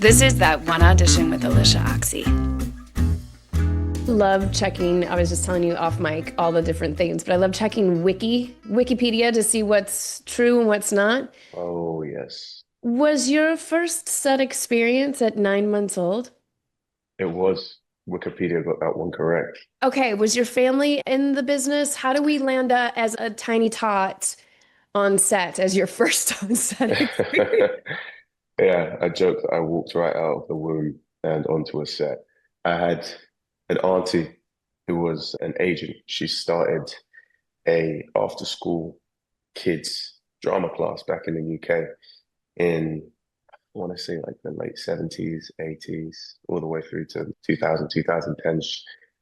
This is That One Audition with Alyshia Ochse. Love checking, I was just telling you off mic, all the different things, but I love checking Wikipedia to see what's true and what's not. Oh, yes. Was your first set experience at 9 months old? It was. Wikipedia got that one correct. Okay, was your family in the business? How do we land as a tiny tot on set as your first on set experience? Yeah, I joked that I walked right out of the womb and onto a set. I had an auntie who was an agent. She started a after school kids drama class back in the UK in, I want to say like the late 70s, 80s, all the way through to 2000, 2010.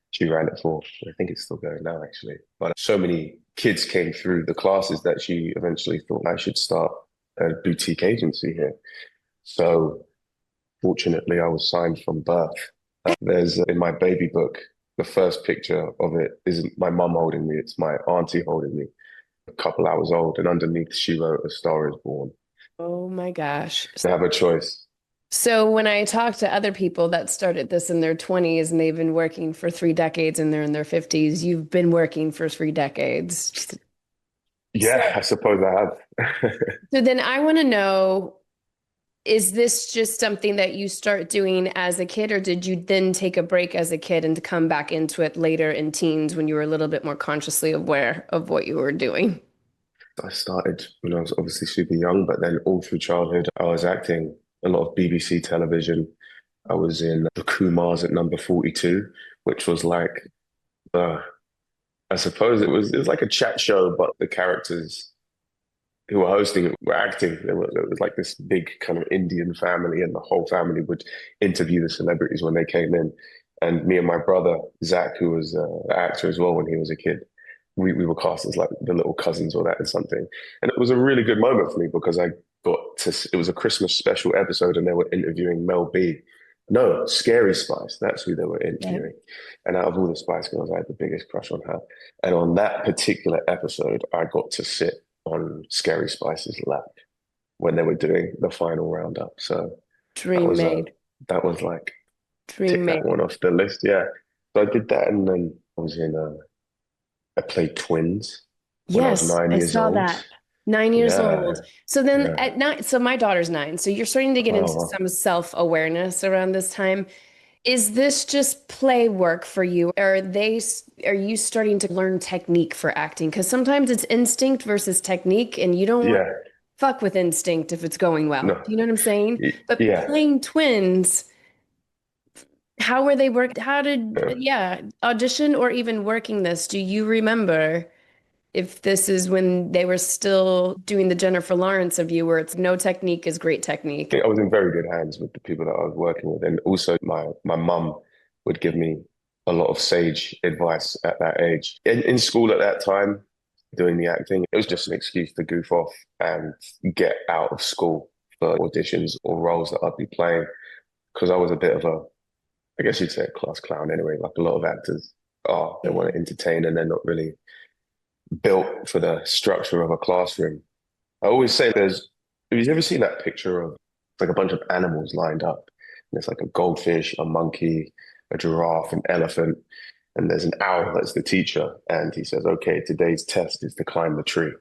She ran it for. I think it's still going now, actually. But so many kids came through the classes that she eventually thought I should start a boutique agency here. So fortunately, I was signed from birth. There's in my baby book, the first picture of it isn't my mum holding me, it's my auntie holding me, a couple hours old. And underneath, she wrote, "A Star is Born." Oh my gosh. To have a choice. So when I talk to other people that started this in their 20s and they've been working for 3 decades and they're in their 50s, you've been working for 3 decades. Yeah, I suppose I have. So then I want to know, is this just something that you start doing as a kid, or did you then take a break as a kid and come back into it later in teens when you were a little bit more consciously aware of what you were doing? I started when I was obviously super young, but then all through childhood, I was acting a lot of BBC television. I was in the Kumars at number 42, which was like, I suppose it was like a chat show, but the characters who were hosting it were acting. There was like this big kind of Indian family, and the whole family would interview the celebrities when they came in. And me and my brother, Zach, who was an actor as well when he was a kid, we were cast as like the little cousins or that and something. And it was a really good moment for me because it was a Christmas special episode and they were interviewing Mel B. No, Scary Spice, that's who they were interviewing. And out of all the Spice Girls, I had the biggest crush on her. And on that particular episode, I got to sit on Scary Spice's lap when they were doing the final roundup. So Dream made. that was like, Dream tick that made. one off the list. Yeah. So I did that, and then I played twins when I was Yes, 9 years saw old. that. 9 years Yeah, old. So then yeah. at 9, so my daughter's 9. So you're starting to get into Oh, some self-awareness around this time. Is this just play work for you? Are you starting to learn technique for acting? Because sometimes it's instinct versus technique, and you don't want to yeah. fuck with instinct if it's going well. No, Do you know what I'm saying? But yeah. playing twins, how were they worked? How did, Yeah. yeah, audition or even working this? Do you remember if this is when they were still doing the Jennifer Lawrence of you, where it's no technique is great technique? I was in very good hands with the people that I was working with. And also my mum would give me a lot of sage advice at that age. In school at that time, doing the acting, it was just an excuse to goof off and get out of school for auditions or roles that I'd be playing. Because I was a bit of I guess you'd say a class clown anyway, like a lot of actors are. They want to entertain and they're not really built for the structure of a classroom. I always say have you ever seen that picture of like a bunch of animals lined up? And it's like a goldfish, a monkey, a giraffe, an elephant, and there's an owl that's the teacher. And he says, "Okay, today's test is to climb the tree."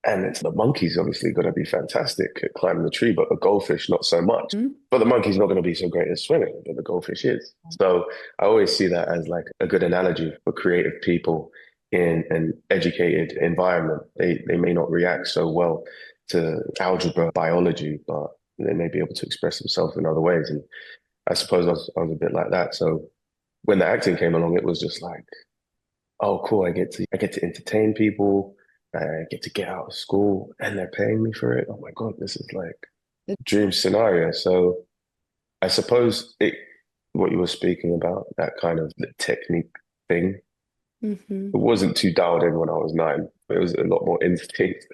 And it's the monkey's obviously going to be fantastic at climbing the tree, but the goldfish not so much. Hmm? But the monkey's not going to be so great at swimming, but the goldfish is. So I always see that as like a good analogy for creative people in an educated environment. They may not react so well to algebra, biology, but they may be able to express themselves in other ways. And I suppose I was a bit like that. So when the acting came along, it was just like, oh, cool! I get to entertain people. I get to get out of school, and they're paying me for it. Oh my God, this is like dream scenario. So I suppose what you were speaking about, that kind of the technique thing, Hmm. it wasn't too dialed in when I was 9. It was a lot more instinct,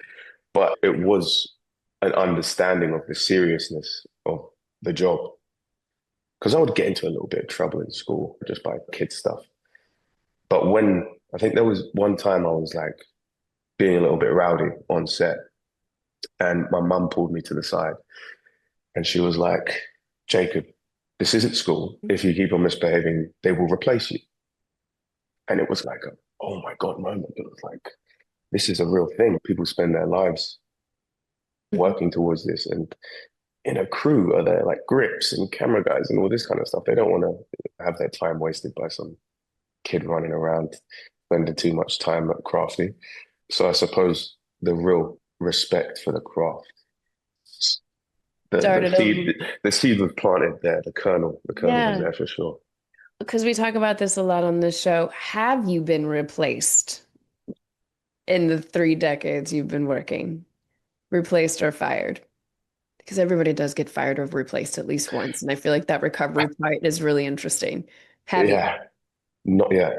but it was an understanding of the seriousness of the job. Because I would get into a little bit of trouble in school just by kid stuff. But I think there was one time I was like being a little bit rowdy on set, and my mum pulled me to the side And she was like, Jacob, this isn't school. If you keep on misbehaving, they will replace you. And it was like a, oh my God moment. It was like, this is a real thing. People spend their lives working towards this. And in a crew are there like grips and camera guys and all this kind of stuff. They don't want to have their time wasted by some kid running around, spending too much time at crafty. So I suppose the real respect for the craft, Started over. the seed was planted there. The kernel was Yeah, there for sure. because we talk about this a lot on this show. Have you been replaced in the 3 decades you've been working? Replaced or fired? Because everybody does get fired or replaced at least once. And I feel like that recovery part is really interesting. Have you? Yeah, not yet.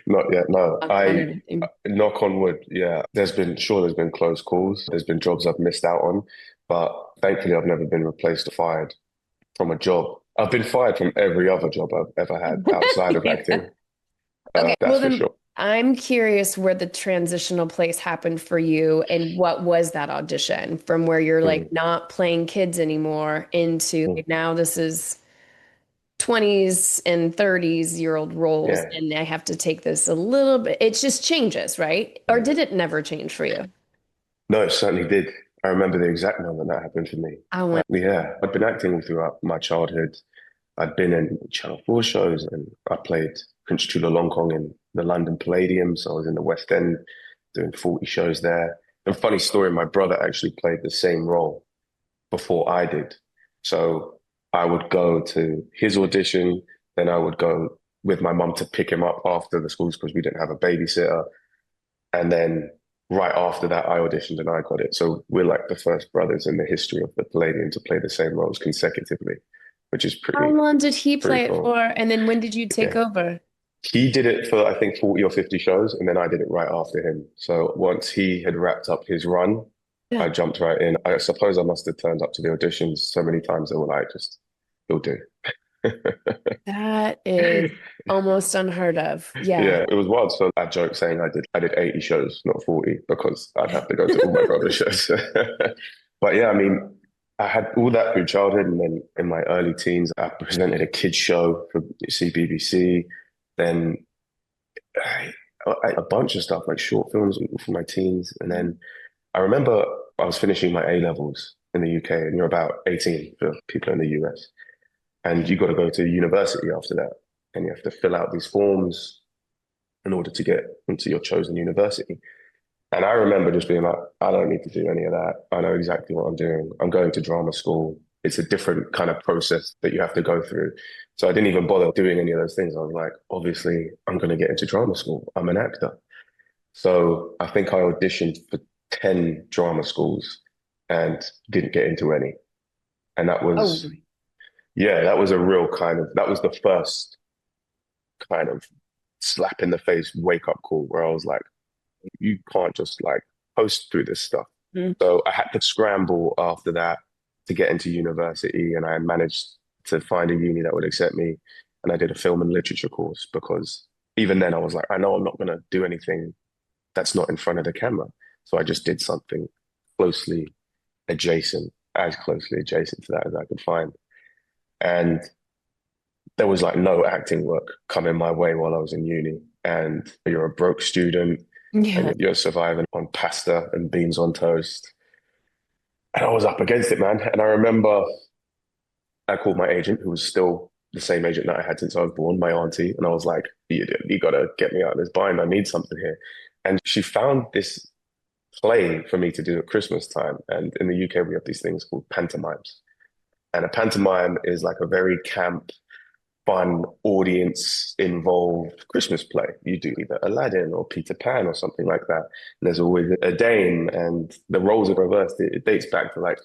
Not yet. No, Knock on anything. knock on wood. Yeah, there's been close calls. There's been jobs I've missed out on, but thankfully I've never been replaced or fired from a job. I've been fired from every other job I've ever had outside of Yeah. acting. Okay, That's well for then sure. I'm curious where the transitional place happened for you and what was that audition from where you're like Mm, not playing kids anymore into mm. like, now this is 20s and 30s year old roles Yeah. and I have to take this a little bit. It just changes, right? Or Mm. did it never change for you? No, it certainly did. I remember the exact moment that happened for me. I went, Yeah, I'd been acting all throughout my childhood. I'd been in Channel 4 shows and I played Prince Chulalongkorn in the London Palladium. So I was in the West End doing 40 shows there. And funny story, my brother actually played the same role before I did. So I would go to his audition, then I would go with my mum to pick him up after the schools because we didn't have a babysitter. And then right after that, I auditioned and I got it. So we're like the first brothers in the history of the Palladium to play the same roles consecutively, which is how long did he pretty play it cool. for? And then when did you take Yeah. over? He did it for, I think, 40 or 50 shows, and then I did it right after him. So once he had wrapped up his run, Yeah. I jumped right in. I suppose I must have turned up to the auditions so many times they were like, just, you'll do. That is almost unheard of. Yeah. Yeah, it was wild. So I joke saying I did 80 shows, not 40, because I'd have to go to all my brother's shows. But yeah, I mean, I had all that through childhood, and then in my early teens, I presented a kids show for CBBC. Then a bunch of stuff like short films for my teens, and then I remember I was finishing my A levels in the UK, and you're about 18 for people in the US, and you got to go to university after that, and you have to fill out these forms in order to get into your chosen university. And I remember just being like, I don't need to do any of that. I know exactly what I'm doing. I'm going to drama school. It's a different kind of process that you have to go through. So I didn't even bother doing any of those things. I was like, obviously, I'm going to get into drama school. I'm an actor. So I think I auditioned for 10 drama schools and didn't get into any. And that Oh, was, yeah, that was a real kind of, that was the first kind of slap in the face wake up call where I was like, you can't just like post through this stuff. mm. So I had to scramble after that to get into university, and I managed to find a uni that would accept me. And I did a film and literature course because even then I was like, I know I'm not going to do anything that's not in front of the camera. So I just did something closely adjacent, as closely adjacent to that as I could find. And there was like no acting work coming my way while I was in uni. And you're a broke student Yeah. and you're surviving on pasta and beans on toast. And I was up against it, man. And I remember I called my agent, who was still the same agent that I had since I was born, my auntie. And I was like, you got to get me out of this bind. I need something here. And she found this play for me to do at Christmas time. And in the UK, we have these things called pantomimes. And a pantomime is like a very camp, fun, audience involved Christmas play. You do either Aladdin or Peter Pan or something like that. And there's always a dame, and the roles are reversed. It dates back to like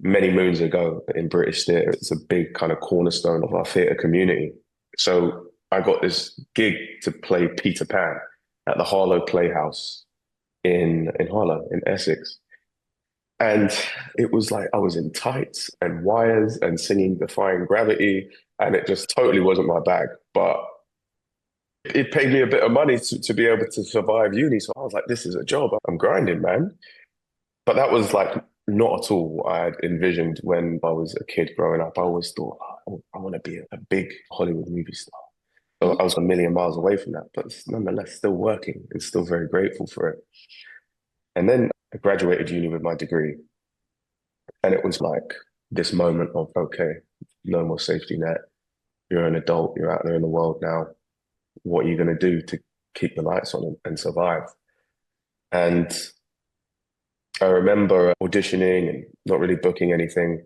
many moons ago in British theatre. It's a big kind of cornerstone of our theatre community. So I got this gig to play Peter Pan at the Harlow Playhouse in Harlow, in Essex. And it was like I was in tights and wires and singing Defying Gravity, and it just totally wasn't my bag. But it paid me a bit of money to be able to survive uni. So I was like, this is a job. I'm grinding, man. But that was like not at all what I had envisioned when I was a kid growing up. I always thought, oh, I want to be a big Hollywood movie star. So I was a million miles away from that, but nonetheless, still working and still very grateful for it. And then I graduated uni with my degree. And it was like this moment of, okay, no more safety net. You're an adult, you're out there in the world now. What are you going to do to keep the lights on and survive? And I remember auditioning and not really booking anything.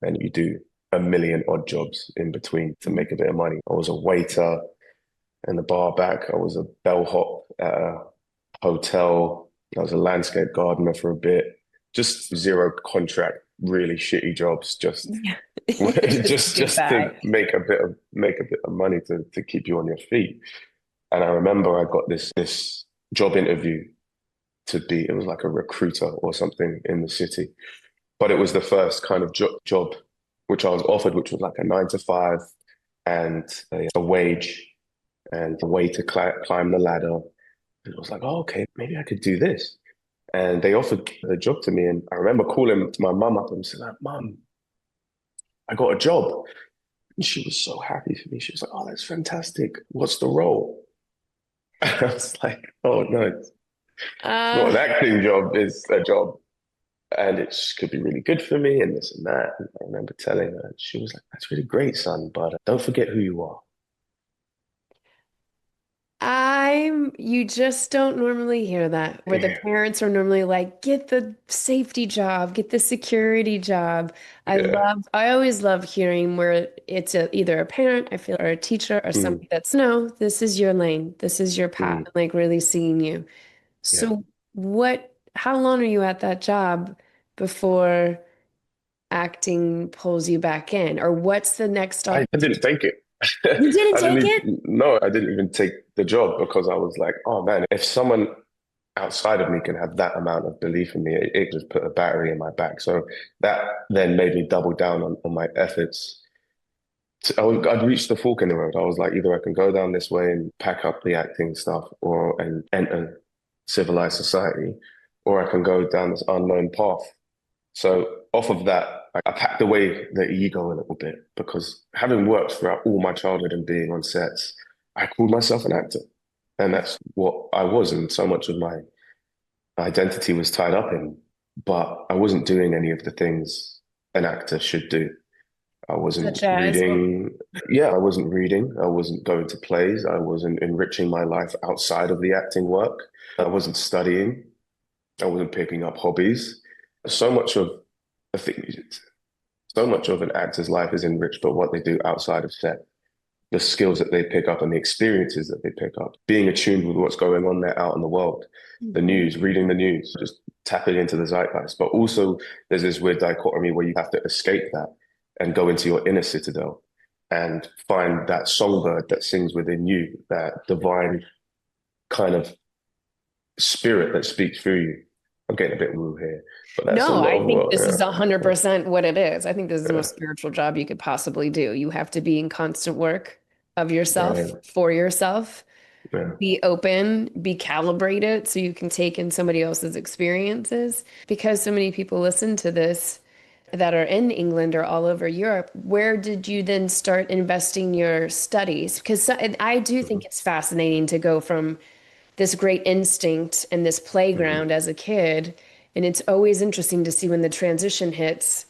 And you do a million odd jobs in between to make a bit of money. I was a waiter in the bar back. I was a bellhop at a hotel. I was a landscape gardener for a bit. Just zero contract, really shitty jobs. Just Yeah. just to make a bit of money to keep you on your feet. And I remember I got this job interview to be, it was like a recruiter or something in the city. But it was the first kind of job which I was offered, which was like a 9 to 5 and a wage and a way to climb the ladder. And I was like, oh, okay, maybe I could do this. And they offered the job to me. And I remember calling my mum up and saying, like, Mum, I got a job. And she was so happy for me. She was like, oh, that's fantastic. What's the role? I was like, oh, no, it's not an acting job. It's a job. And it could be really good for me and this and that. And I remember telling her, she was like, that's really great, son, but don't forget who you are. You just don't normally hear that, where the Yeah, parents are normally like, get the safety job, get the security job. yeah. I always love hearing where it's either a parent, I feel, or a teacher or Mm, somebody that's, no, this is your lane, this is your path, mm, like really seeing you. yeah. So how long are you at that job before acting pulls you back in? Or what's the next I didn't take it. You didn't I take didn't it? even, no, I didn't even take the job because I was like, oh man, if someone outside of me can have that amount of belief in me, it just put a battery in my back. So that then made me double down on my efforts. I'd reached the fork in the road. I was like, either I can go down this way and pack up the acting stuff and enter civilized society, or I can go down this unknown path. So off of that, I packed away the ego a little bit because having worked throughout all my childhood and being on sets, I called myself an actor. And that's what I was. And so much of my identity was tied up in, but I wasn't doing any of the things an actor should do. I wasn't Such as, reading. Yeah, I wasn't reading. I wasn't going to plays. I wasn't enriching my life outside of the acting work. I wasn't studying. I wasn't picking up hobbies. So much of, I think, so much of an actor's life is enriched by what they do outside of set, the skills that they pick up and the experiences that they pick up, being attuned with what's going on there out in the world, the news, reading the news, just tapping into the zeitgeist. But also, there's this weird dichotomy where you have to escape that and go into your inner citadel and find that songbird that sings within you, that divine kind of spirit that speaks through you. I'm getting a bit woo here, but that's a no, lot I of think what. this is 100% what it is. I think this is the Yeah, most spiritual job you could possibly do. You have to be in constant work of yourself, yeah, for yourself, yeah. be open, be calibrated so you can take in somebody else's experiences. Because so many people listen to this that are in England or all over Europe, where did you then start investing your studies? Because I do think Mhm, it's fascinating to go from this great instinct and this mhm, playground as a kid. And it's always interesting to see when the transition hits,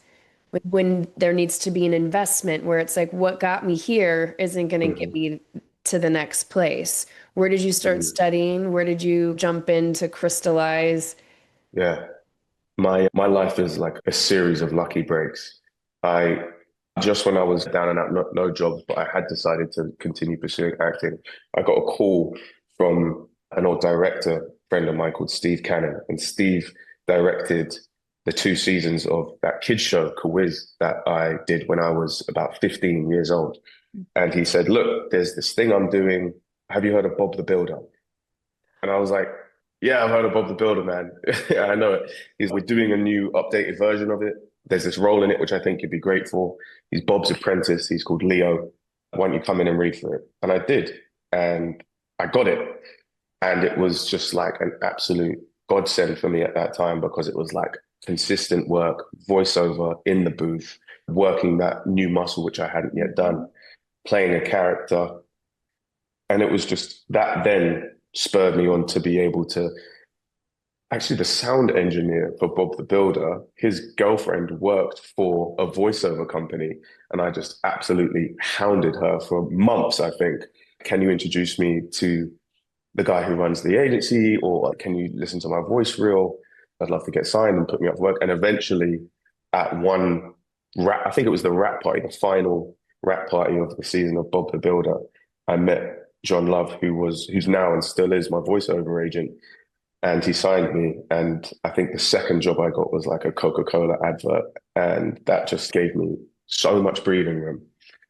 when there needs to be an investment where it's like, what got me here isn't going to get mhm, me to the next place. Where did you start mhm. studying? Where did you jump in to crystallize? Yeah. My life is like a series of lucky breaks. I just when I was down and out, no jobs, but I had decided to continue pursuing acting. I got a call from an old director friend of mine called Steve Cannon, and Steve directed the 2 seasons of that kids show, Quiz, that I did when I was about 15 years old. And he said, "Look, there's this thing I'm doing. Have you heard of Bob the Builder?" And I was like, yeah, I've heard of Bob the Builder, man. Yeah, I know it. We're doing a new updated version of it. There's this role in it, which I think you'd be great for. He's Bob's apprentice. He's called Leo. Why don't you come in and read for it? And I did. And I got it. And it was just like an absolute godsend for me at that time because it was like consistent work, voiceover in the booth, working that new muscle, which I hadn't yet done, playing a character. And it was just that then spurred me on to be able to actually, the sound engineer for Bob the Builder, his girlfriend worked for a voiceover company, and I just absolutely hounded her for months, I think. Can you introduce me to the guy who runs the agency, or can you listen to my voice reel? I'd love to get signed and put me up for work. And eventually, at one rap, I think it was the rap party, the final rap party of the season of Bob the Builder, I met John Love, who's now and still is my voiceover agent. And he signed me. And I think the second job I got was like a Coca-Cola advert. And that just gave me so much breathing room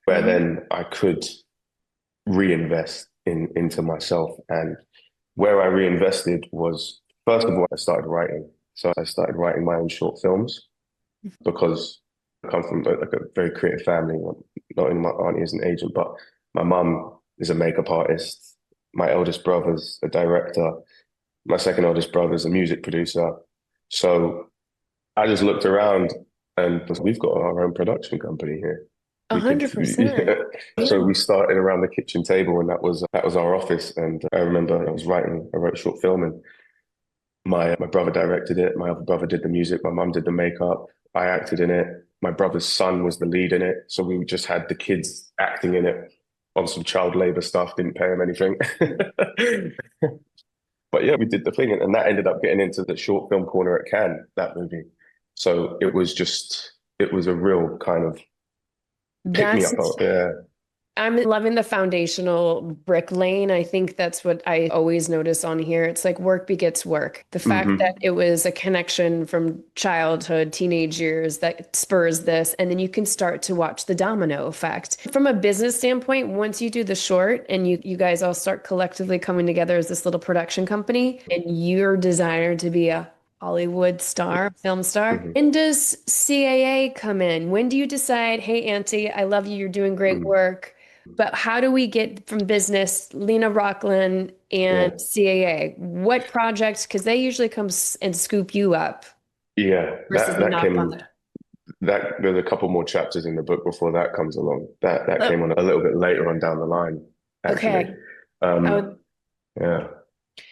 where then I could reinvest into myself. And where I reinvested was, first of all, I started writing. So I started writing my own short films because I come from like a very creative family. Not only my auntie is an agent, but my mum is a makeup artist. My eldest brother's a director. My second oldest brother's a music producer. So I just looked around and we've got our own production company here. 100%. So we started around the kitchen table, and that was our office. And I remember I wrote a short film, and my brother directed it. My other brother did the music. My mum did the makeup. I acted in it. My brother's son was the lead in it. So we just had the kids acting in it on some child labor stuff, didn't pay them anything. But yeah, we did the thing, and that ended up getting into the short film corner at Cannes, that movie. So it was a real kind of pick me up. Yeah. I'm loving the foundational brick lane. I think that's what I always notice on here. It's like work begets work. The fact that it was a connection from childhood, teenage years that spurs this, and then you can start to watch the domino effect. From a business standpoint, once you do the short and you guys all start collectively coming together as this little production company, and your desire to be a Hollywood star, film star. When does CAA come in? When do you decide, hey, Auntie, I love you, you're doing great work, but how do we get from business, Lena Rockland and CAA? What projects? Because they usually come and scoop you up. Yeah, there's a couple more chapters in the book before that comes along. That came on a little bit later on down the line, actually. Okay. Yeah.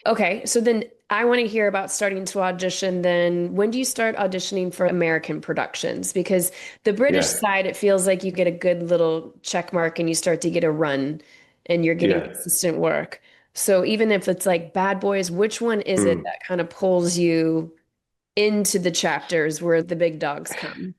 Okay, so then I want to hear about starting to audition then. When do you start auditioning for American productions? Because the British side, it feels like you get a good little check mark and you start to get a run and you're getting consistent work. So even if it's like Bad Boys, which one is it that kind of pulls you into the chapters where the big dogs come?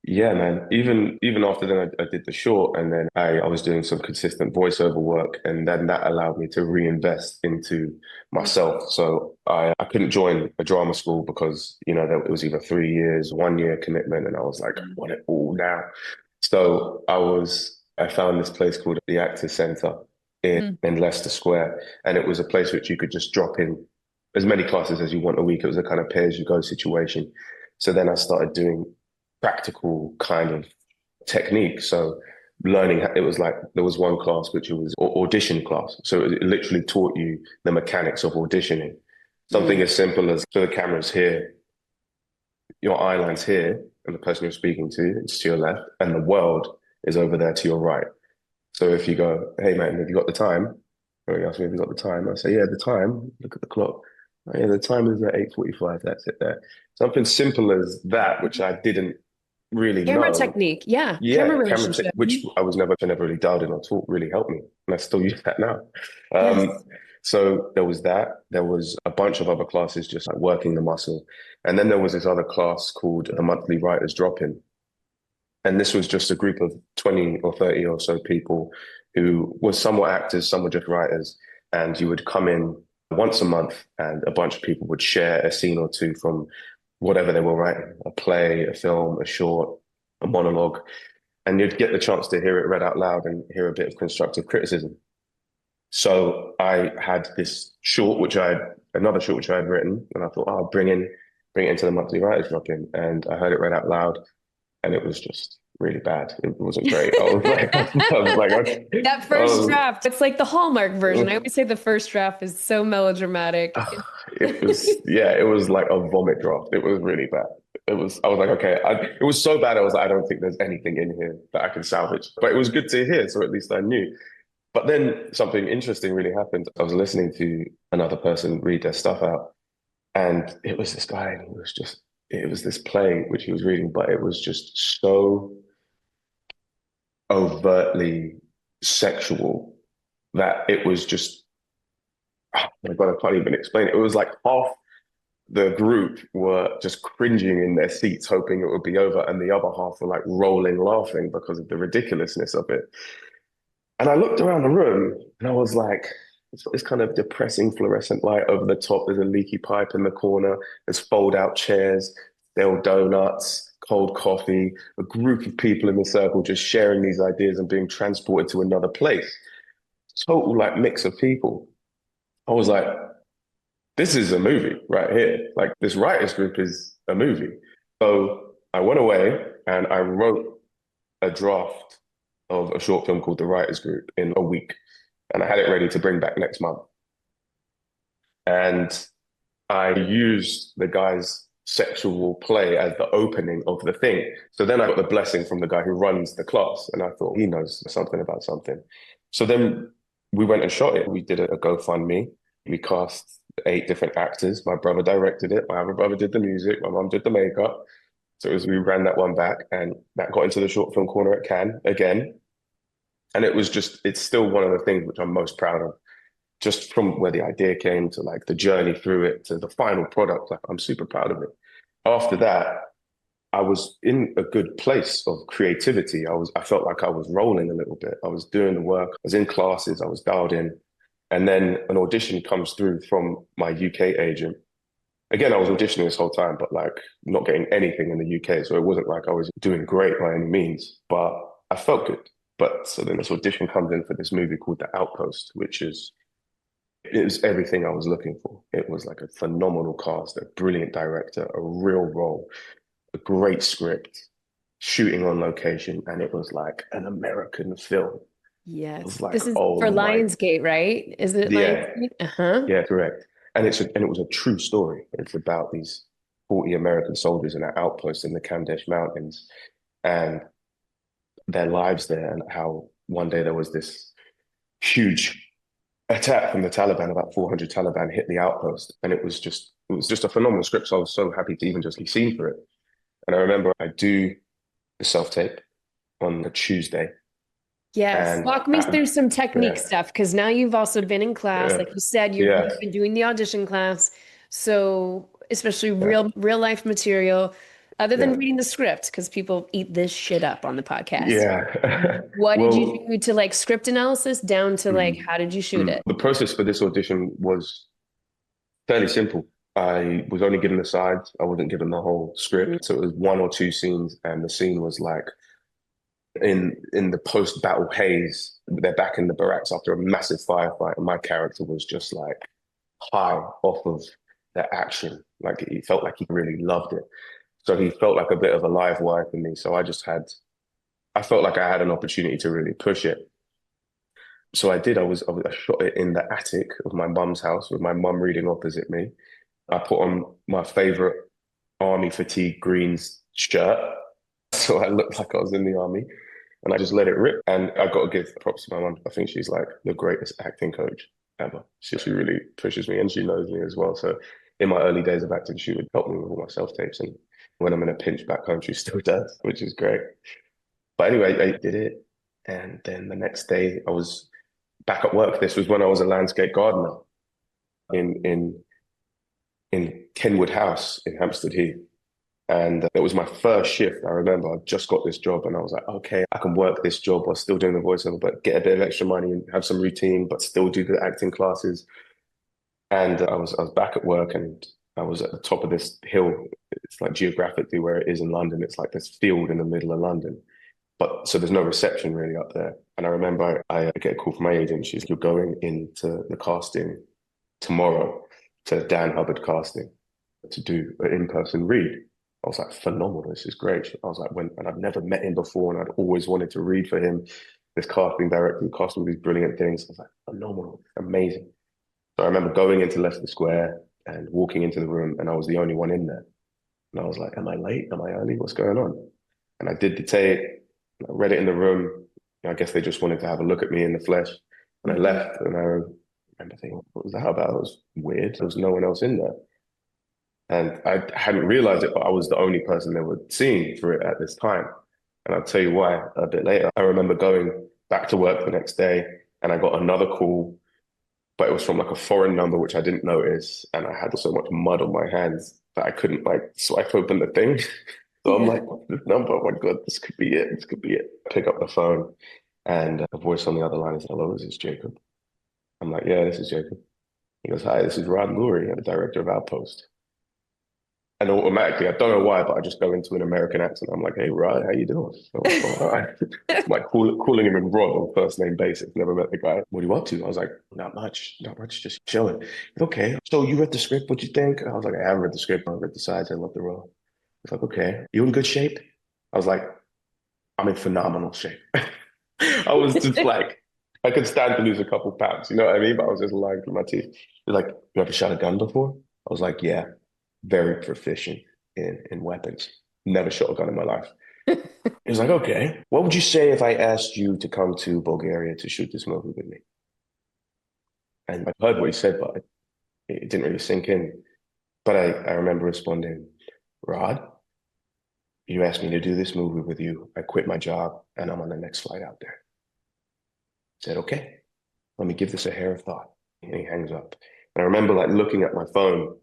Yeah, man. Even after then, I did the short, and then I was doing some consistent voiceover work, and then that allowed me to reinvest into myself. So I couldn't join a drama school because it was either 3 years, 1 year commitment, and I was like, I want it all now. So I found this place called the Actors Centre in Leicester Square, and it was a place which you could just drop in as many classes as you want a week. It was a kind of pay-as-you-go situation. So then I started doing practical kind of technique. So learning, it was like there was one class which was audition class. So it literally taught you the mechanics of auditioning. Something as simple as, so the camera's here, your eye line's here, and the person you're speaking to is to your left, and the world is over there to your right. So if you go, hey man, have you got the time? Or you ask me if you got the time, I say, yeah, the time, look at the clock. Oh, yeah, the time is at 8:45, that's it there. Something simple as that, which I didn't really Camera know. technique, Yeah, camera relationship. which I was never really dialed in or taught, really helped me. And I still use that now. Yes. So there was that. There was a bunch of other classes just like working the muscle. And then there was this other class called the Monthly Writers Drop-In. And this was just a group of 20 or 30 or so people who were some were actors, some were just writers. And you would come in once a month and a bunch of people would share a scene or two from whatever they were writing, a play, a film, a short, a monologue. And you'd get the chance to hear it read out loud and hear a bit of constructive criticism. So I had another short which I had written, and I thought, I'll bring it into the Monthly Writers Drop-In. And I heard it read out loud, and it was just really bad. It wasn't great. I was like, okay. That first draft, it's like the Hallmark version. I always say the first draft is so melodramatic. It was like a vomit draft. It was really bad. I was like, okay, it was so bad. I was like, I don't think there's anything in here that I can salvage. But it was good to hear, so at least I knew. But then something interesting really happened. I was listening to another person read their stuff out, and it was this guy, and it was this play which he was reading, but it was just so overtly sexual that it was just, oh my God, I can't even explain it. It was like half the group were just cringing in their seats, hoping it would be over, and the other half were like rolling, laughing because of the ridiculousness of it. And I looked around the room and I was like, it's got this kind of depressing fluorescent light over the top. There's a leaky pipe in the corner. There's fold-out chairs, stale donuts, cold coffee, a group of people in the circle just sharing these ideas and being transported to another place. Total like mix of people. I was like, this is a movie right here. Like this writers group is a movie. So I went away and I wrote a draft of a short film called The Writers Group in a week. And I had it ready to bring back next month. And I used the guy's sexual play as the opening of the thing. So then I got the blessing from the guy who runs the class. And I thought, he knows something about something. So then we went and shot it. We did a GoFundMe. We cast 8 different actors. My brother directed it. My other brother did the music. My mum did the makeup. So we ran that one back, and that got into the short film corner at Cannes again. And it's still one of the things which I'm most proud of, just from where the idea came to like the journey through it to the final product. Like, I'm super proud of it. After that, I was in a good place of creativity. I felt like I was rolling a little bit. I was doing the work. I was in classes. I was dialed in. And then an audition comes through from my UK agent. Again, I was auditioning this whole time, but like not getting anything in the UK. So it wasn't like I was doing great by any means, but I felt good. But so then this audition comes in for this movie called The Outpost, it was everything I was looking for. It was like a phenomenal cast, a brilliant director, a real role, a great script, shooting on location, and it was like an American film. It Yes. was like, This is oh for my, Lionsgate, right? Is it yeah, Lionsgate? Uh-huh. yeah, correct. And it was a true story. It's about these 40 American soldiers in an outpost in the Kamdesh Mountains and their lives there, and how one day there was this huge attack from the Taliban. About 400 Taliban hit the outpost, and it was just a phenomenal script. So I was so happy to even just be seen for it. And I remember I do the self-tape on a Tuesday. Yes. And Walk me through some technique yeah, stuff, because now you've also been in class. yeah, Like you said, yeah, you've been doing the audition class. So especially yeah, real life material, other than yeah, reading the script, because people eat this shit up on the podcast. yeah. What did you Well, do to like script analysis down to like how did you shoot it? the process for this audition was fairly simple. I was only given the sides. I wasn't given the whole Mm. script. So it was 1 or 2 scenes, and the scene was like in the post-battle haze. They're back in the barracks after a massive firefight, and my character was just like high off of the action. Like he felt like he really loved it. So he felt like a bit of a live wire for me. So I felt like I had an opportunity to really push it. So I did. I shot it in the attic of my mum's house with my mum reading opposite me. I put on my favorite army fatigue greens shirt, so I looked like I was in the army, and I just let it rip. And I got to give props to my mum. I think she's like the greatest acting coach ever. She really pushes me, and she knows me as well. So in my early days of acting, she would help me with all my self tapes, and when I'm in a pinch back home, she still does, which is great. But anyway, I did it, and then the next day I was back at work. This was when I was a landscape gardener in Kenwood House in Hampstead Heath. And it was my first shift. I remember I just got this job, and I was like, okay, I can work this job while still doing the voiceover, but get a bit of extra money and have some routine, but still do the acting classes. And I was back at work, and I was at the top of this hill. It's like geographically where it is in London. It's like this field in the middle of London. But so there's no reception really up there. And I remember I get a call from my agent. She's, you're going into the casting tomorrow to Dan Hubbard casting to do an in-person read. I was like, phenomenal, this is great. I was like, and I've never met him before, and I'd always wanted to read for him. This casting director who cast all these brilliant things. I was like, phenomenal, amazing. So I remember going into Leicester Square and walking into the room, and I was the only one in there. And I was like, am I late? Am I early? What's going on? And I did the tape. I read it in the room. I guess they just wanted to have a look at me in the flesh. And I left, and I remember thinking, what was that about? It was weird. There was no one else in there. And I hadn't realized it, but I was the only person they were seeing for it at this time. And I'll tell you why a bit later. I remember going back to work the next day, and I got another call, but it was from like a foreign number, which I didn't notice. And I had so much mud on my hands that I couldn't like swipe open the thing. So I'm like, what's this number? Oh my God, this could be it. This could be it. Pick up the phone, and a voice on the other line is, hello, is this Jacob? I'm like, yeah, this is Jacob. He goes, hi, this is Rod Lurie, I'm the director of Outpost. And automatically, I don't know why, but I just go into an American accent. I'm like, hey, Rod, how you doing? So, all right. I'm like calling him in Rod on first name basis. Never met the guy. What do you want to? I was like, not much, just chilling. Okay. So you read the script, what'd you think? I was like, I haven't read the script. I read the sides. I love the role. He's like, okay. You in good shape? I was like, I'm in phenomenal shape. I was just like, I could stand to lose a couple pounds. You know what I mean? But I was just lying through my teeth. He's like, you ever shot a gun before? I was like, yeah. Very proficient in weapons. Never shot a gun in my life. He was like, okay, what would you say if I asked you to come to Bulgaria to shoot this movie with me? And I heard what he said, but it didn't really sink in. But I remember responding, Rod, you asked me to do this movie with you. I quit my job and I'm on the next flight out there. I said, okay, let me give this a hair of thought. And he hangs up. And I remember like looking at my phone,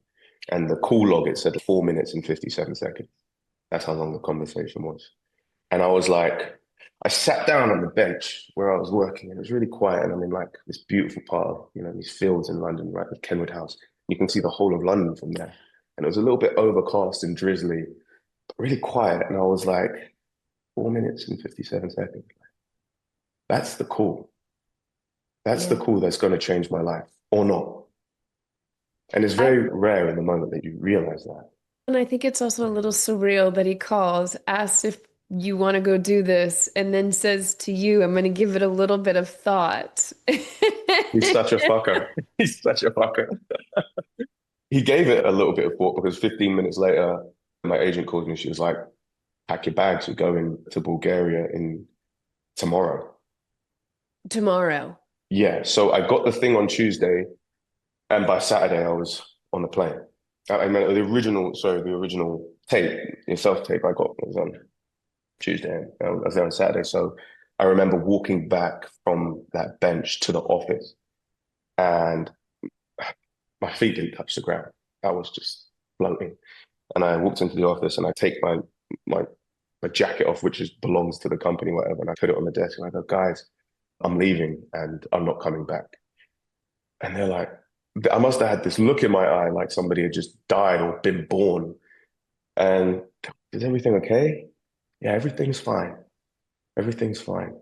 and the call log, it said 4 minutes and 57 seconds. That's how long the conversation was. And I was like, I sat down on the bench where I was working, and it was really quiet. And I'm in like this beautiful part of, these fields in London, right, with Kenwood House. You can see the whole of London from there. And it was a little bit overcast and drizzly, but really quiet. And I was like, 4 minutes and 57 seconds. That's the call. That's the call that's going to change my life, or not. And it's very rare in the moment that you realize that. And I think it's also a little surreal that he calls, asks if you want to go do this, and then says to you, I'm going to give it a little bit of thought. He's such a fucker. He's such a fucker. He gave it a little bit of thought because 15 minutes later, my agent called me. She was like, pack your bags. We're going to Bulgaria in tomorrow. Tomorrow. Yeah. So I got the thing on Tuesday, and by Saturday I was on the plane. I mean, the original tape, the self-tape I got was on Tuesday, and I was there on Saturday. So I remember walking back from that bench to the office, and my feet didn't touch the ground. I was just floating. And I walked into the office, and I take my jacket off, which belongs to the company, whatever, and I put it on the desk, and I go, guys, I'm leaving, and I'm not coming back. And they're like, I must have had this look in my eye like somebody had just died or been born. And is everything okay? Yeah, everything's fine. Everything's fine.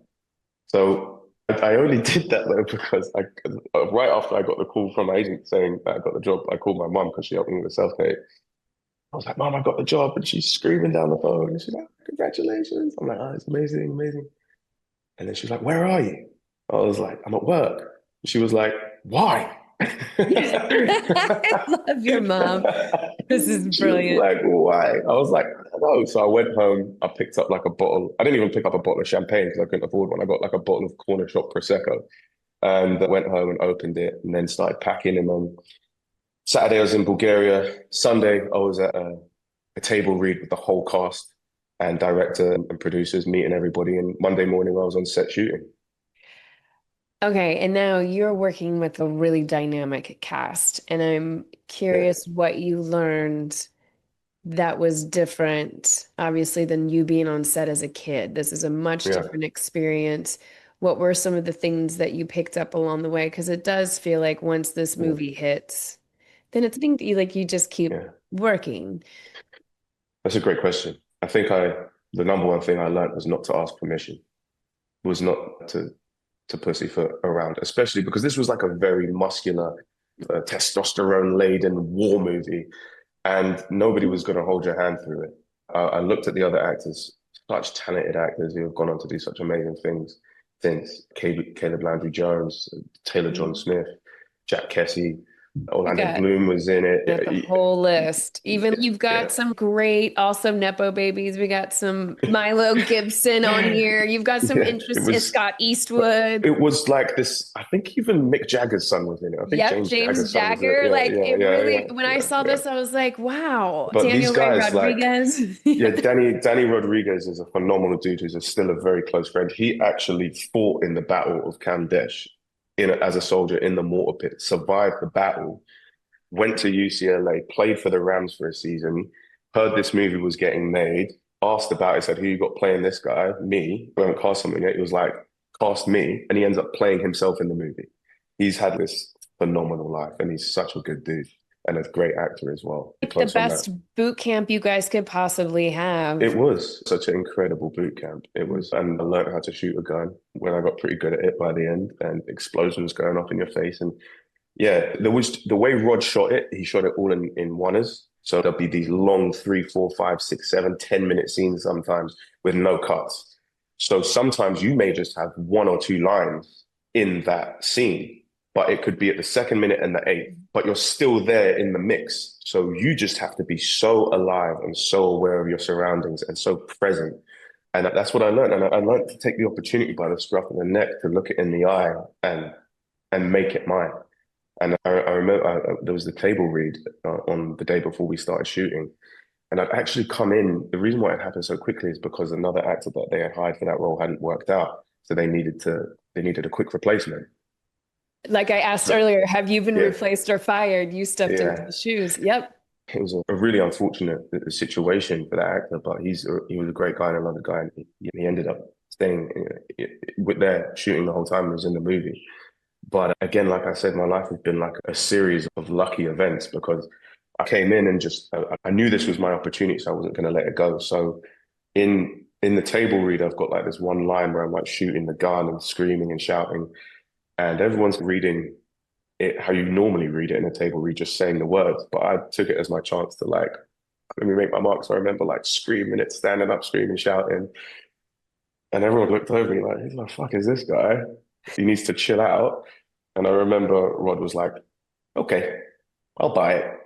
So I only did that though because right after I got the call from my agent saying that I got the job, I called my mum because she helped me with the self-tape. I was like, Mom, I got the job. And she's screaming down the phone. And she's like, congratulations. I'm like, oh, it's amazing, amazing. And then she's like, where are you? I was like, I'm at work. She was like, why? I love your mom. This is brilliant. Like, why? I was like, I don't know. So I went home. I picked up like a bottle. I didn't even pick up a bottle of champagne because I couldn't afford one. I got like a bottle of corner shop Prosecco, and I went home and opened it and then started packing. And on Saturday, I was in Bulgaria. Sunday, I was at a table read with the whole cast and director and producers, meeting everybody. And Monday morning, I was on set shooting. Okay, and now you're working with a really dynamic cast, and I'm curious what you learned that was different, obviously, than you being on set as a kid. This is a much different experience. What were some of the things that you picked up along the way? Because it does feel like once this movie hits, then it's something that you just keep working. That's a great question. I think the number one thing I learned was not to ask permission, was not to pussyfoot around, especially because this was like a very muscular, testosterone-laden war movie, and nobody was going to hold your hand through it. I looked at the other actors, such talented actors who have gone on to do such amazing things since Caleb Landry Jones, Taylor John Smith, Jack Kessie, You Orlando got Bloom was in got the it. whole list. Even you've got Yeah. some great, also Nepo babies. We got some Milo Gibson on here. You've got some Yeah, it interest in was. Scott Eastwood. It was like this. I think even Mick Jagger's son was in it. I think Yep, James James Jagger's son was in it. Jagger. Yeah, Like yeah, it yeah, really, yeah, when I yeah, saw yeah. this, I was like, wow, But these Daniel Ray guys, like, Rodriguez. yeah, Yeah. Danny Rodriguez is a phenomenal dude who's still a very close friend. He actually fought in the Battle of Kamdesh as a soldier in the mortar pit, survived the battle, went to UCLA, played for the Rams for a season, heard this movie was getting made, asked about it, said, who you got playing this guy? Me. We haven't cast someone yet. He was like, cast me. And he ends up playing himself in the movie. He's had this phenomenal life and he's such a good dude and a great actor as well. Like the Close on that. best boot camp you guys could possibly have. It was such an incredible boot camp. It was, and I learned how to shoot a gun when I got pretty good at it by the end, and explosions going off in your face. And yeah, there was the way Rod shot it, he shot it all in oners. So there'll be these long 3, 4, 5, 6, 7, 10-minute scenes sometimes with no cuts. So sometimes you may just have 1 or 2 lines in that scene, but it could be at the 2nd minute and the 8th, but you're still there in the mix. So you just have to be so alive and so aware of your surroundings and so present. And that's what I learned. And I learned to take the opportunity by the scruff of the neck to look it in the eye and make it mine. And I remember there was the table read on the day before we started shooting. And I'd actually come in. The reason why it happened so quickly is because another actor that they had hired for that role hadn't worked out. So they needed a quick replacement. Like I asked earlier, have you been Yeah. replaced or fired? You stepped into the shoes. Yep. It was a really unfortunate situation for that actor, but he was a great guy and I love the guy. And he ended up staying with there shooting the whole time he was in the movie. But again, like I said, my life has been like a series of lucky events because I came in and just I knew this was my opportunity, so I wasn't going to let it go. So in the table read, I've got like this one line where I'm like shooting the gun and screaming and shouting, and everyone's reading it how you normally read it in a table read, just saying the words. But I took it as my chance to like let me make my mark. So I remember like screaming it, standing up, screaming, shouting, and everyone looked over me like, "Who the fuck is this guy? He needs to chill out." And I remember Rod was like, "Okay, I'll buy it."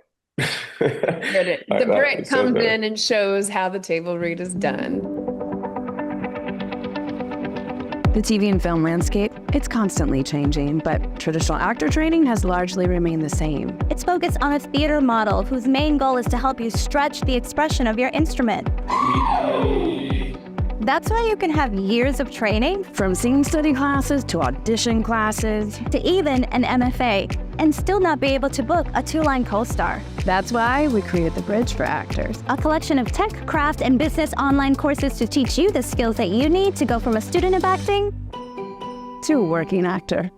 The Brit comes in and shows how the table read is done. The TV and film landscape, it's constantly changing, but traditional actor training has largely remained the same. It's focused on a theater model whose main goal is to help you stretch the expression of your instrument. That's why you can have years of training, From scene study classes to audition classes. to even an MFA, and still not be able to book a 2-line co-star. That's why we created the Bridge for Actors. A collection of tech, craft, and business online courses to teach you the skills that you need to go from a student of acting To a working actor.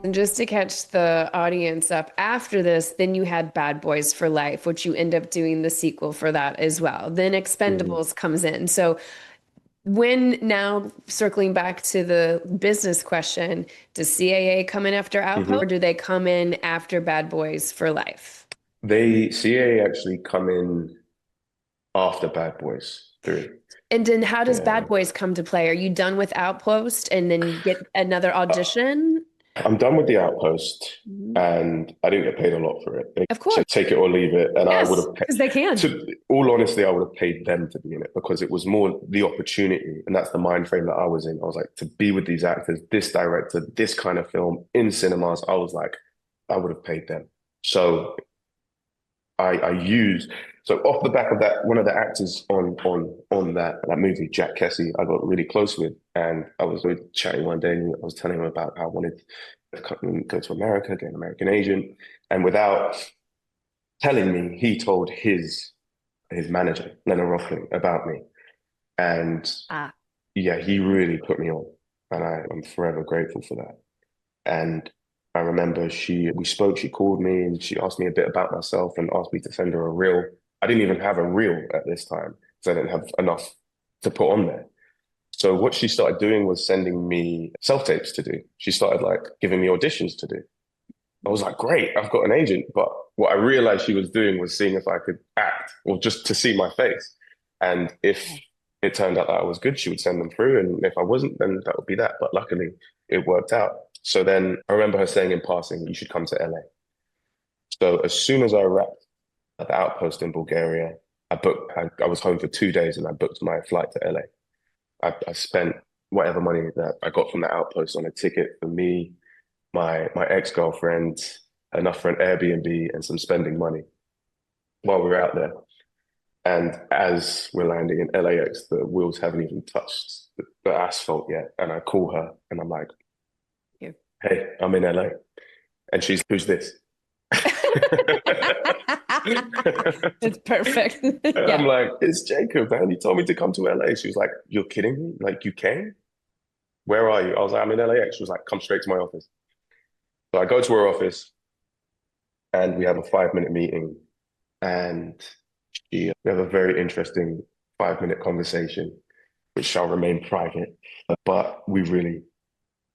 And just to catch the audience up, after this, then you had Bad Boys for Life, which you end up doing the sequel for that as well. Then Expendables comes in. So when now circling back to the business question, does CAA come in after Outpost or do they come in after Bad Boys for Life? CAA actually come in after Bad Boys 3. And then how does Yeah. Bad Boys come to play? Are you done with Outpost and then you get another audition? I'm done with the Outpost, and I didn't get paid a lot for it. They Of course. said, take it or leave it, and I Yes, would have paid. because they can. To all honesty, I would have paid them to be in it because it was more the opportunity, and that's the mind frame that I was in. I was like, to be with these actors, this director, this kind of film in cinemas. I was like, I would have paid them. So I used. So off the back of that, one of the actors on that movie, Jack Kessie, I got really close with, and I was chatting one day, and I was telling him about how I wanted to go to America, get an American agent, and without telling me, he told his manager, Leonard Rothling, about me, and yeah, he really put me on, and I'm forever grateful for that. And I remember we spoke, she called me and she asked me a bit about myself and asked me to send her a reel. I didn't even have a reel at this time, so I didn't have enough to put on there. So what she started doing was sending me self-tapes to do. She started like giving me auditions to do. I was like, great, I've got an agent. But what I realized she was doing was seeing if I could act or just to see my face. And if it turned out that I was good, she would send them through. And if I wasn't, then that would be that. But luckily, it worked out. So then I remember her saying in passing, you should come to LA. So as soon as I wrapped at the outpost in Bulgaria, I was home for 2 days and I booked my flight to LA. I spent whatever money that I got from the outpost on a ticket for me, my ex-girlfriend, enough for an Airbnb and some spending money while we were out there. And as we're landing in LAX, the wheels haven't even touched the asphalt yet. And I call her and I'm like, Yeah. hey, I'm in LA. And she's, who's this? It's perfect. Yeah. I'm like, it's Jacob, man. He told me to come to LA. She was like, you're kidding me? Like, you came? Where are you? I was like, I'm in LAX. She was like, come straight to my office. So I go to her office and we have a 5-minute meeting. And we have a very interesting 5-minute conversation, which shall remain private. But we really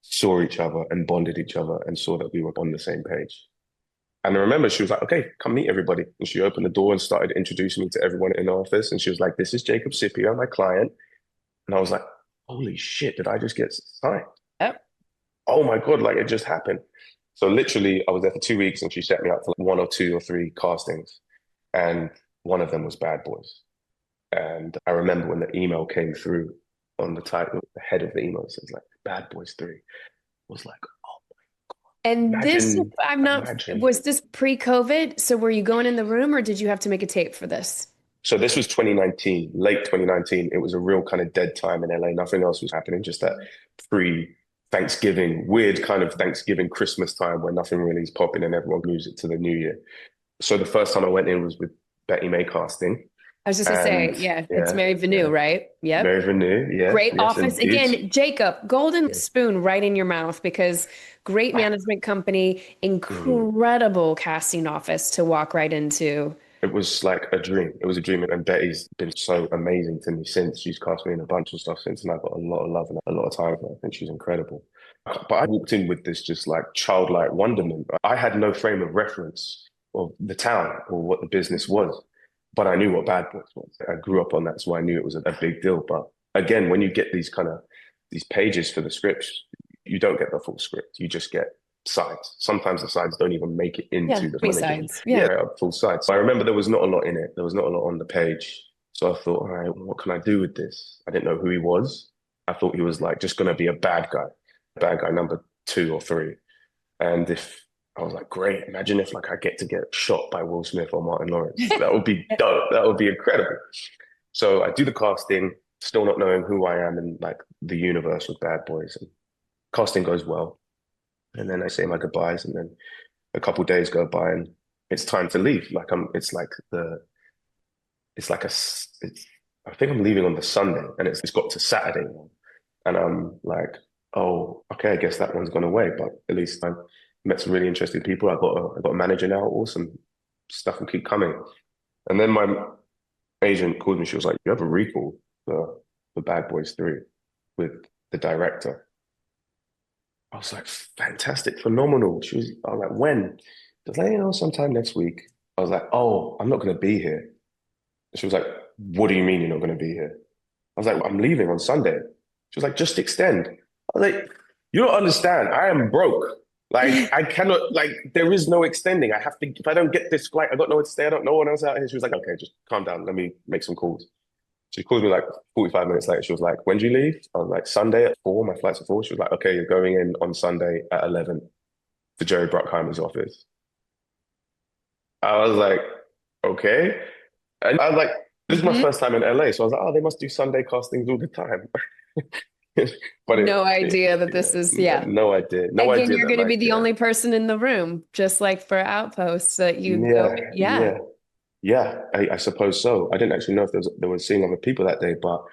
saw each other and bonded each other and saw that we were on the same page. And I remember she was like, okay, come meet everybody. And she opened the door and started introducing me to everyone in the office. And she was like, this is Jacob Scipio, my client. And I was like, holy shit, did I just get signed? Yep. Oh my God, like it just happened. So literally I was there for 2 weeks and she set me up for like 1 or 2 or 3 castings. And one of them was Bad Boys. And I remember when the email came through on the title, the head of the email says like Bad Boys 3. I was like, And imagine, was this pre-COVID? So were you going in the room or did you have to make a tape for this? So this was 2019, late 2019. It was a real kind of dead time in LA. Nothing else was happening, just that pre-Thanksgiving, weird kind of Thanksgiving, Christmas time where nothing really is popping and everyone moves it to the new year. So the first time I went in was with Betty May casting. I was just gonna say, it's Mary Venu, right? Yep. Mary Venu, yeah. Great yes, office. indeed. Again, Jacob, golden spoon right in your mouth because great management company, incredible casting office to walk right into. It was like a dream. It was a dream. And Betty's been so amazing to me since. She's cast me in a bunch of stuff since, and I've got a lot of love and a lot of time for her. I think she's incredible. But I walked in with this just like childlike wonderment. I had no frame of reference of the town or what the business was, but I knew what Bad Boys was. I grew up on that, so I knew it was a big deal. But again, when you get these pages for the scripts, you don't get the full script. You just get sides. Sometimes the sides don't even make it into the sides. Full sides. So I remember there was not a lot in it. There was not a lot on the page. So I thought, all right, what can I do with this? I didn't know who he was. I thought he was like just going to be a bad guy number 2 or 3. And if I was like, great, imagine if like I get to get shot by Will Smith or Martin Lawrence. That would be dope. That would be incredible. So I do the casting, still not knowing who I am in like the universe of Bad Boys. And casting goes well. And then I say my goodbyes, and then a couple of days go by, and it's time to leave. I think I'm leaving on the Sunday, and it's got to Saturday, and I'm like, oh, okay, I guess that one's gone away. But at least I met some really interesting people. I got a manager now. Awesome stuff will keep coming. And then my agent called me. She was like, you have a recall for Bad Boys 3 with the director. I was like, fantastic, phenomenal. I was like, when? She was like, sometime next week. I was like, oh, I'm not going to be here. She was like, what do you mean you're not going to be here? I was like, I'm leaving on Sunday. She was like, just extend. I was like, you don't understand. I am broke. Like, I cannot, like, there is no extending. I have to, if I don't get this flight, I got nowhere to stay. I don't know what else out here. She was like, okay, just calm down. Let me make some calls. She called me like 45 minutes later. She was like, when do you leave? I was like, Sunday at 4. My flight's at 4. She was like, okay, you're going in on Sunday at 11 to Jerry Bruckheimer's office. I was like, okay. And I was like, this is my first time in LA. So I was like, oh, they must do Sunday castings all the time. But no idea that this is, No idea. No Again, idea. you're going to be the only person in the room, just like for Outposts that you go. Yeah, I suppose so. I didn't actually know if they were seeing other people that day, but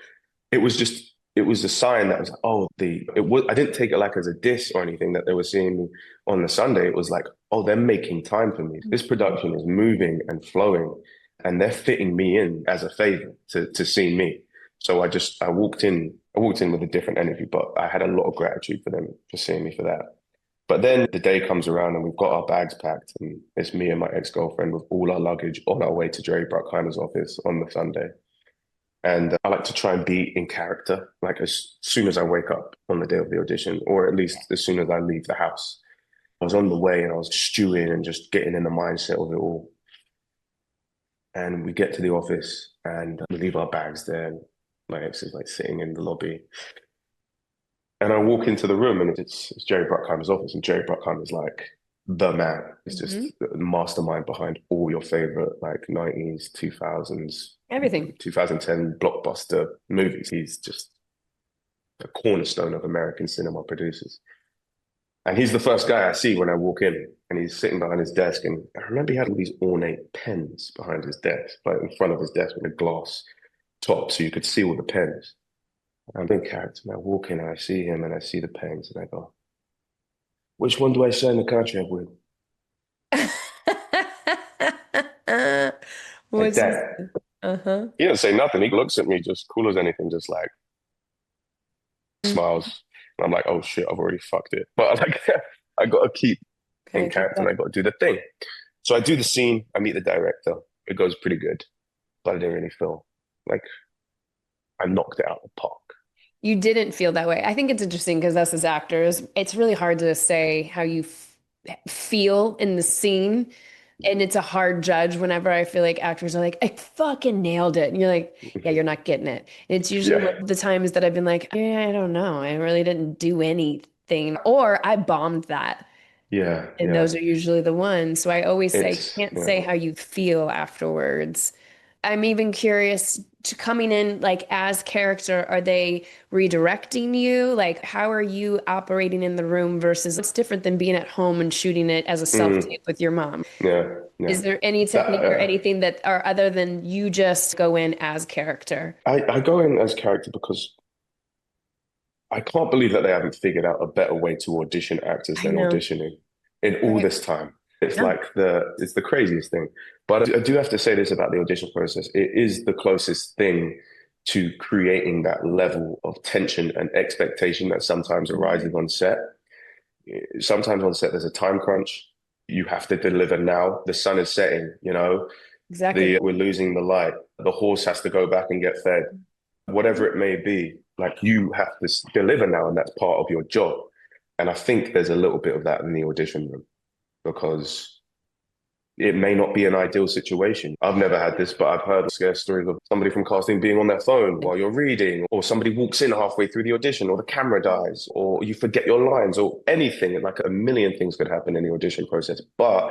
it was a sign that was like, I didn't take it like as a diss or anything that they were seeing me on the Sunday. It was like, oh, they're making time for me. This production is moving and flowing, and they're fitting me in as a favor to see me. So I walked in with a different energy, but I had a lot of gratitude for them for seeing me for that. But then the day comes around and we've got our bags packed, and it's me and my ex-girlfriend with all our luggage on our way to Jerry Bruckheimer's office on the Sunday. And I like to try and be in character, like as soon as I wake up on the day of the audition, or at least as soon as I leave the house. I was on the way and I was stewing and just getting in the mindset of it all. And we get to the office and we leave our bags there. And my ex is like sitting in the lobby. And I walk into the room and it's Jerry Bruckheimer's office. And Jerry Bruckheimer is like the man. It's just the mastermind behind all your favorite like 90s, 2000s, Everything. 2010 blockbuster movies. He's just a cornerstone of American cinema producers. And he's the first guy I see when I walk in, and he's sitting behind his desk. And I remember he had all these ornate pens behind his desk, like in front of his desk with a glass top so you could see all the pens. I'm in character, and I walk in and I see him and I see the pens and I go, which one do I sign the contract with? Like that. He didn't say nothing. He looks at me just cool as anything, just like smiles. And I'm like, oh shit, I've already fucked it. But like, I got to keep in character and I got to do the thing. So I do the scene, I meet the director. It goes pretty good, but I didn't really feel like I knocked it out of the park. You didn't feel that way. I think it's interesting because us as actors, it's really hard to say how you feel in the scene. And it's a hard judge whenever I feel like actors are like, I fucking nailed it. And you're like, yeah, you're not getting it. And it's usually one of the times that I've been like, yeah, I don't know. I really didn't do anything. Or I bombed that. Yeah. And those are usually the ones. So I always say, you can't say how you feel afterwards. I'm even curious to coming in like as character, are they redirecting you? Like, how are you operating in the room versus it's different than being at home and shooting it as a self-tape with your mom? Yeah. Is there any technique or anything that are other than you just go in as character? I go in as character because I can't believe that they haven't figured out a better way to audition actors than auditioning in all this time. It's like it's the craziest thing. But I do have to say this about the audition process. It is the closest thing to creating that level of tension and expectation that sometimes arises on set. Sometimes on set, there's a time crunch. You have to deliver now. The sun is setting, you know. Exactly. We're losing the light. The horse has to go back and get fed. Whatever it may be, like you have to deliver now, and that's part of your job. And I think there's a little bit of that in the audition room, because it may not be an ideal situation. I've never had this, but I've heard scare stories of somebody from casting being on their phone while you're reading, or somebody walks in halfway through the audition, or the camera dies, or you forget your lines, or anything. Like a million things could happen in the audition process. But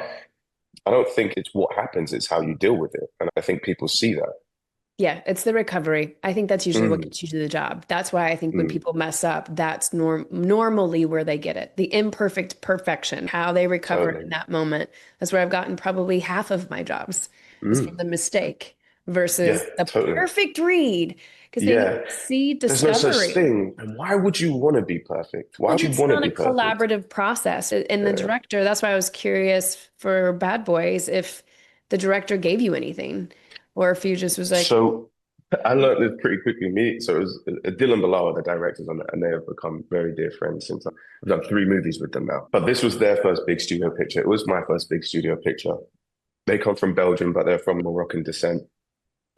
I don't think it's what happens, it's how you deal with it. And I think people see that. Yeah, it's the recovery. I think that's usually what gets you to the job. That's why I think when people mess up, that's normally where they get it. The imperfect perfection, how they recover in that moment. That's where I've gotten probably half of my jobs is from the mistake versus the perfect read. Because they see discovery. There's no such thing. And why would you want to be perfect? Why would you want to be perfect? It's not a collaborative process. And the director, that's why I was curious for Bad Boys if the director gave you anything. Or if you just was like... So I learned this pretty quickly. So it was Dylan Bilal, the directors on that, and they have become very dear friends since I've done 3 movies with them now. But this was their first big studio picture. It was my first big studio picture. They come from Belgium, but they're from Moroccan descent.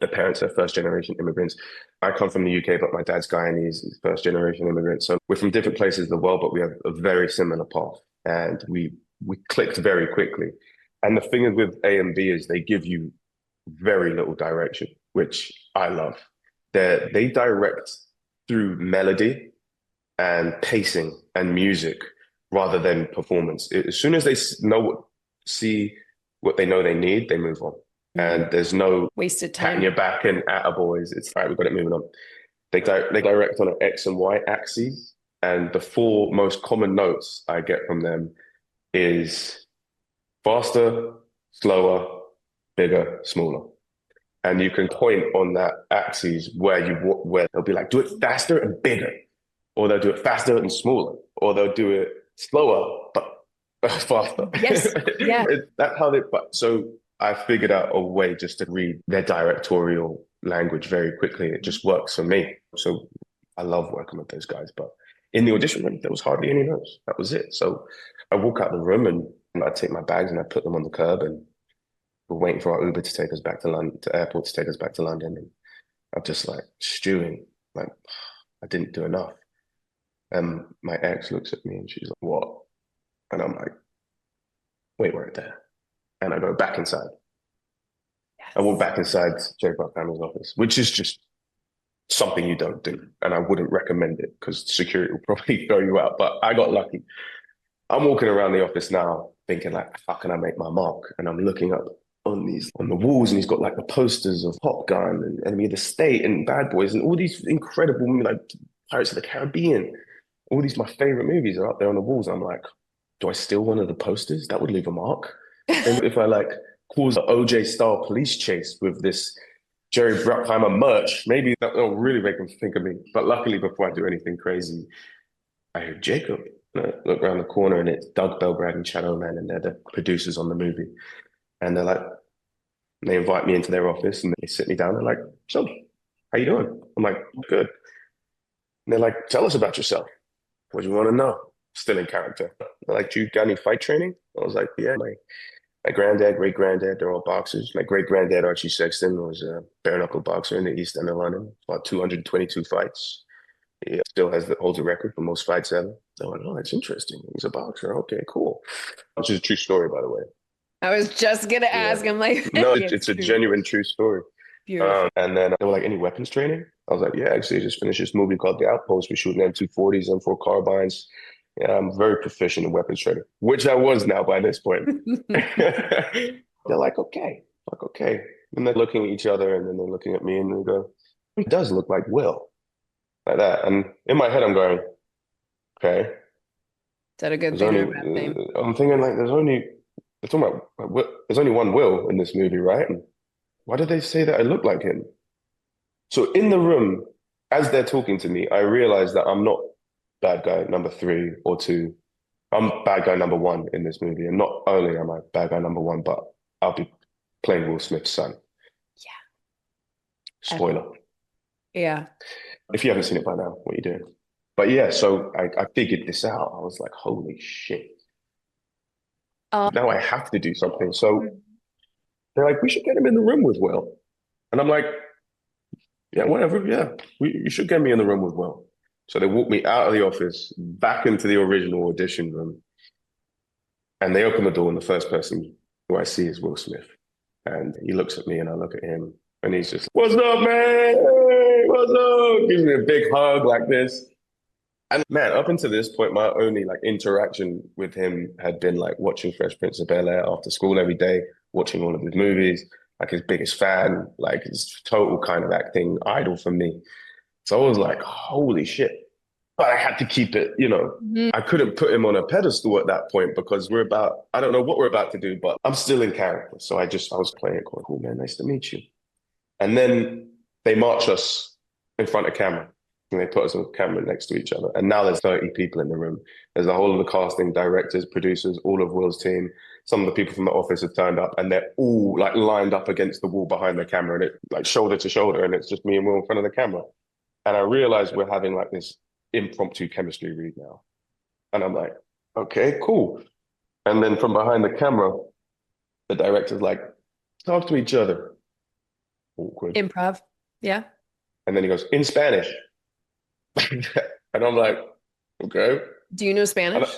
Their parents are first-generation immigrants. I come from the UK, but my dad's Guyanese, he's first-generation immigrant. So we're from different places in the world, but we have a very similar path. And we clicked very quickly. And the thing with A and B is they give you very little direction, which I love. They direct through melody and pacing and music rather than performance. As soon as they see what they know they need, they move on. And there's no wasted time. Patting your back and attaboys. It's all right, we've got it moving on. They direct on an X and Y axes. And the 4 most common notes I get from them is faster, slower, bigger, smaller. And you can point on that axis where they'll be like, do it faster and bigger, or they'll do it faster and smaller, or they'll do it slower but faster. Yes, yeah. That's how they. So I figured out a way just to read their directorial language very quickly. It just works for me. So I love working with those guys. But in the audition room, there was hardly any notes. That was it. So I walk out the room and I take my bags and I put them on the curb, and we're waiting for our Uber to take us back to London, to airport to take us back to London. And I'm just like stewing, like I didn't do enough. And my ex looks at me and she's like, what? And I'm like, wait right there. And I go back inside. I walk back inside Jerry Bruckheimer's office, which is just something you don't do. And I wouldn't recommend it because security will probably throw you out. But I got lucky. I'm walking around the office now thinking like, how can I make my mark? And I'm looking up on the walls, and he's got like the posters of Top Gun and Enemy of the State and Bad Boys and all these incredible, like Pirates of the Caribbean. All these my favorite movies are up there on the walls. I'm like, do I steal one of the posters? That would leave a mark. And if I like cause an OJ style police chase with this Jerry Bruckheimer merch, maybe that'll really make them think of me. But luckily, before I do anything crazy, I hear Jacob. And I look around the corner and it's Doug Belgrad and Chad Oman, and they're the producers on the movie. And they're like, they invite me into their office and they sit me down. They're like, so, how you doing? I'm like, good. And they're like, tell us about yourself. What do you want to know? Still in character. They're like, do you got any fight training? I was like, yeah, my granddad, great-granddad, they're all boxers. My great-granddad, Archie Sexton, was a bare-knuckle boxer in the East End of London, about 222 fights. He still holds a record for most fights ever. So I went, oh, that's interesting. He's a boxer. Okay, cool. Which is a true story, by the way. I was just going to ask. I'm like, no, it's a genuine true story. And then they were like, any weapons training? I was like, yeah, actually, I just finished this movie called The Outpost. We're shooting M240s, M4 carbines. Yeah, I'm very proficient in weapons training, which I was now by this point. They're like, okay. And they're looking at each other, and then they're looking at me, and they go, he does look like Will. Like that. And in my head, I'm going, okay. Is that a good thing or a bad thing? I'm thinking like, there's only one Will in this movie, right? And why did they say that I look like him? So in the room, as they're talking to me, I realize that I'm not bad guy number 3 or 2. I'm bad guy number 1 in this movie. And not only am I bad guy number 1, but I'll be playing Will Smith's son. Yeah. Spoiler. Yeah. If you haven't seen it by now, what are you doing? But yeah, so I figured this out. I was like, holy shit. Now I have to do something. So they're like, we should get him in the room with Will. And I'm like, yeah, whatever. Yeah, you should get me in the room with Will. So they walk me out of the office, back into the original audition room. And they open the door, and the first person who I see is Will Smith. And he looks at me, and I look at him, and he's just, what's up, man? Hey, what's up? Gives me a big hug like this. And man, up until this point, my only like interaction with him had been like watching Fresh Prince of Bel-Air after school every day, watching all of his movies, like his biggest fan, like his total kind of acting idol for me. So I was like, holy shit. But I had to keep it, I couldn't put him on a pedestal at that point because I don't know what we're about to do, but I'm still in character. So I was playing it, going, cool, man, nice to meet you. And then they march us in front of camera. And they put us on camera next to each other. And now there's 30 people in the room. There's the whole of the casting, directors, producers, all of Will's team. Some of the people from the office have turned up, and they're all like lined up against the wall behind the camera, and it's like shoulder to shoulder, and it's just me and Will in front of the camera. And I realized we're having like this impromptu chemistry read now. And I'm like, okay, cool. And then from behind the camera, the director's like, talk to each other. Awkward. Improv. Yeah. And then he goes, in Spanish. And I'm like, okay. Do you know Spanish?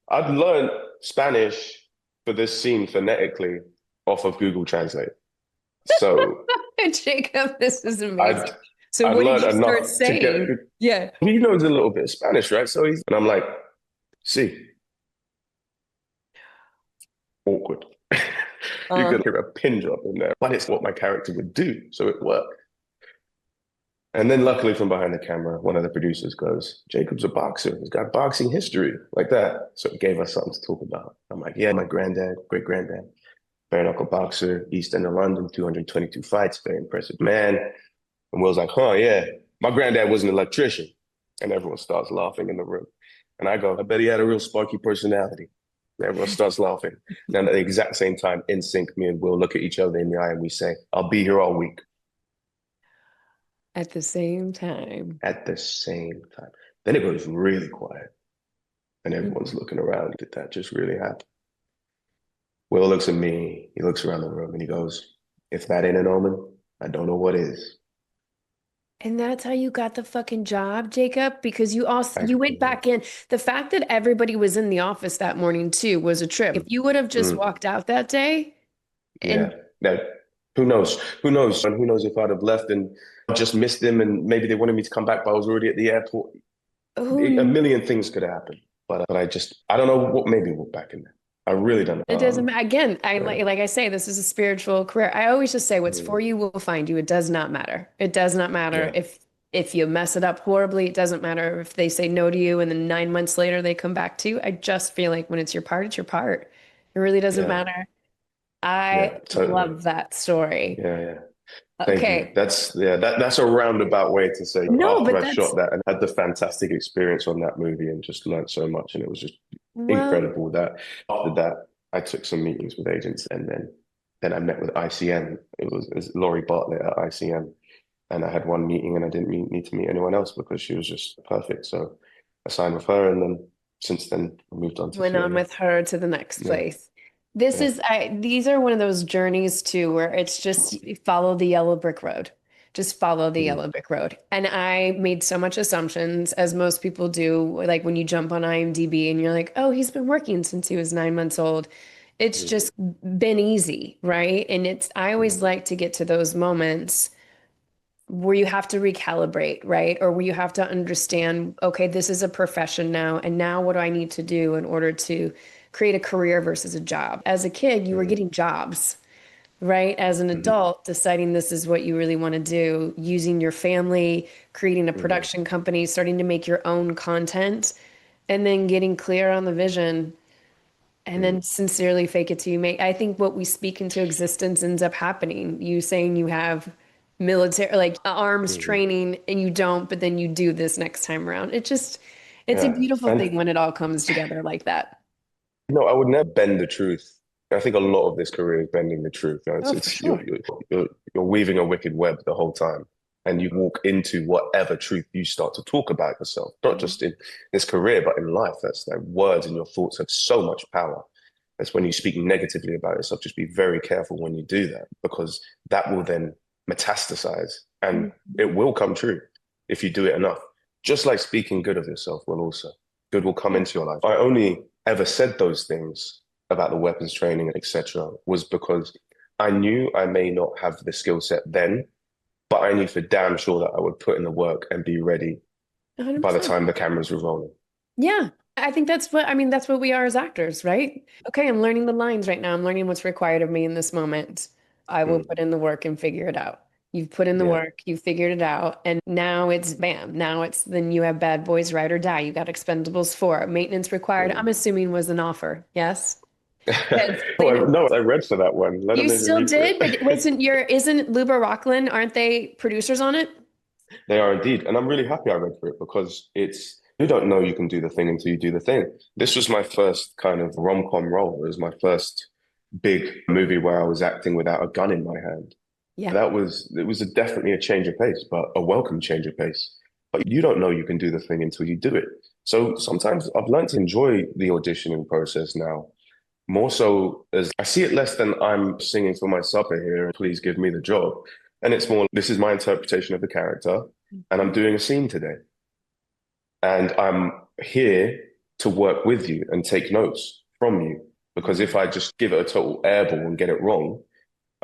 I've learned Spanish for this scene phonetically off of Google Translate. So Jacob, this is amazing. So what did you start saying? Yeah. He knows a little bit of Spanish, right? So and I'm like, see. Awkward. You could hear a pin drop in there, but it's what my character would do. So it worked. And then luckily from behind the camera, one of the producers goes, Jacob's a boxer. He's got boxing history like that. So it gave us something to talk about. I'm like, yeah, my granddad, great-granddad, bare-knuckle boxer, East End of London, 222 fights, very impressive man. And Will's like, yeah, my granddad was an electrician. And everyone starts laughing in the room. And I go, I bet he had a real sparky personality. And everyone starts laughing. And at the exact same time, in sync, me and Will look at each other in the eye and we say, I'll be here all week. At the same time. At the same time. Then it goes really quiet. And everyone's looking around. Did that just really happen? Will looks at me. He looks around the room and he goes, if that ain't an omen, I don't know what is. And that's how you got the fucking job, Jacob, because you went Actually, back in. The fact that everybody was in the office that morning too was a trip. If you would have just mm, walked out that day yeah. and Now, who knows? Who knows? And who knows if I'd have left and just missed him and maybe they wanted me to come back, but I was already at the airport. A who million things could have happened. But I don't know what made me walk back in there. I really don't it know. doesn't matter. Again, I Yeah. like I say, this is a spiritual career. I always just say what's for Mm, you will find you. It does not matter. It does not matter yeah. if you mess it up horribly. It doesn't matter if they say no to you and then 9 months later they come back to you. I just feel like when it's your part, it's your part. It really doesn't Yeah. matter. I Yeah. Totally. love that story. Yeah. Yeah. Thank you. Okay. That's a roundabout way to say No, after but I shot that's that and had the fantastic experience on that movie and just learned so much and it was just well, incredible that after that I took some meetings with agents and then I met with ICM. It was Laurie Bartlett at ICM and I had one meeting and I didn't need to meet anyone else because she was just perfect. So I signed with her and then since then I moved on to went on film. with her to the next Yeah. place. This Yeah. is these are one of those journeys too where it's just follow the yellow brick road. Just follow the Mm, yellow brick road. And I made so much assumptions, as most people do, like when you jump on IMDb and you're like, oh, he's been working since he was 9 months old. It's mm, just been easy, right? And I always mm, like to get to those moments where you have to recalibrate, right? Or where you have to understand, okay, this is a profession now, and now what do I need to do in order to create a career versus a job? As a kid, you were mm, getting jobs, right? As an mm, adult, deciding this is what you really want to do, using your family, creating a mm, production company, starting to make your own content, and then getting clear on the vision and mm, then sincerely fake it till you make. I think what we speak into existence ends up happening. You saying you have military, like arms mm. training, and you don't, but then you do this next time around. It's a Yeah. beautiful And thing when it all comes together like that. no, I would never bend the truth. I think a lot of this career is bending the truth. You know, Oh, for it's you're, sure. you're you're weaving a wicked web the whole time, and you walk into whatever truth you start to talk about yourself, not just in this career, but in life. That's like words and your thoughts have so much power. That's when you speak negatively about yourself. Just be very careful when you do that because that will then metastasize, and it will come true if you do it enough. Just like speaking good of yourself will also good will come Yeah. into your life. I only ever said those things about the weapons training, etc., was because I knew I may not have the skill set then, but I knew for damn sure that I would put in the work and be ready by the 100%. time the cameras were rolling. Yeah. I think that's what we are as actors, right? Okay, I'm learning the lines right now. I'm learning what's required of me in this moment. I will Mm, put in the work and figure it out. You've put in the yeah. work, you figured it out, and now it's bam. Now it's then you have Bad Boys Ride or Die. You got Expendables 4. Maintenance required, I'm Mm. assuming was an offer. Yes? Yes. No, I read for that one. Let You them maybe still read for did, but it. isn't Luba Rockland, aren't they producers on it? They are indeed. And I'm really happy I read for it because you don't know you can do the thing until you do the thing. This was my first kind of rom-com role. It was my first big movie where I was acting without a gun in my hand. Yeah. Definitely a change of pace, but a welcome change of pace. But you don't know you can do the thing until you do it. So sometimes I've learned to enjoy the auditioning process now, more so as I see it less than I'm singing for my supper here, please give me the job. And it's more, this is my interpretation of the character, and I'm doing a scene today. And I'm here to work with you and take notes from you. Because if I just give it a total airball and get it wrong,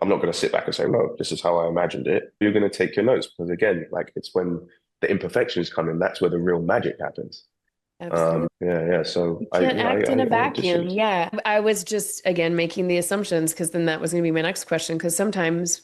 I'm not going to sit back and say, no, this is how I imagined it. You're going to take your notes because again, like it's when the imperfections come in, that's where the real magic happens. Absolutely. Yeah. So You can't act in a I vacuum. auditioned. Yeah. I was just, again, making the assumptions because then that was going to be my next question. Because sometimes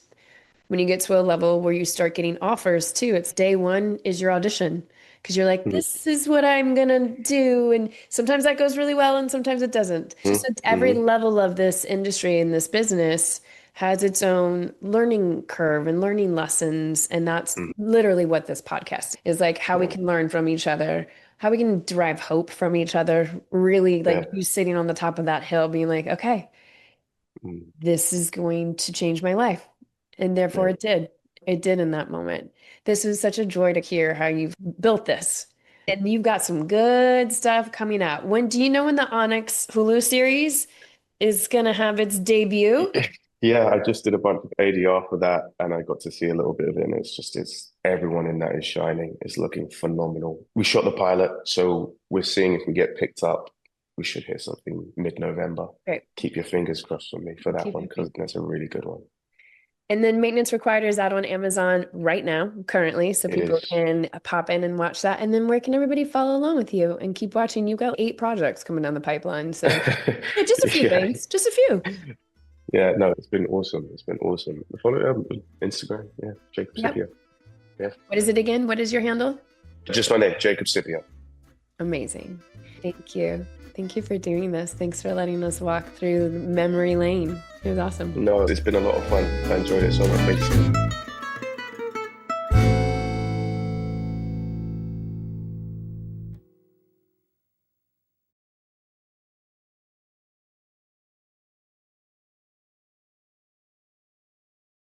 when you get to a level where you start getting offers too, it's day one is your audition because you're like, Mm, this is what I'm gonna do. And sometimes that goes really well and sometimes it doesn't. Just mm, at every mm, level of this industry and this business has its own learning curve and learning lessons. And that's mm, literally what this podcast is like, how we yeah, can learn from each other, how we can derive hope from each other. Really, like yeah, you sitting on the top of that hill being like, okay, mm, this is going to change my life. And therefore yeah. it did. It did in that moment. This was such a joy to hear how you've built this. And you've got some good stuff coming out. Do you know when the Onyx Hulu series is gonna have its debut? Yeah, I just did a bunch of ADR for that, and I got to see a little bit of it. And it's everyone in that is shining. It's looking phenomenal. We shot the pilot, so we're seeing if we get picked up. We should hear something mid-November. Great. Keep your fingers crossed for me for that Keep one your because that's a really good one. And then Maintenance Required is out on Amazon right now, currently, so It people is. can pop in and watch that. And then where can everybody follow along with you and keep watching? You've got 8 projects coming down the pipeline, so yeah, just a few Yeah. things, just a few. Yeah, no, it's been awesome. It's been awesome. Follow Instagram, yeah, Jacob Yep. Scipio. Yeah, What is it again? What is your handle? just my name, Jacob Scipio. Amazing. Thank you. Thank you for doing this. Thanks for letting us walk through memory lane. It was awesome. No, it's been a lot of fun. I enjoyed it so much. Thank you.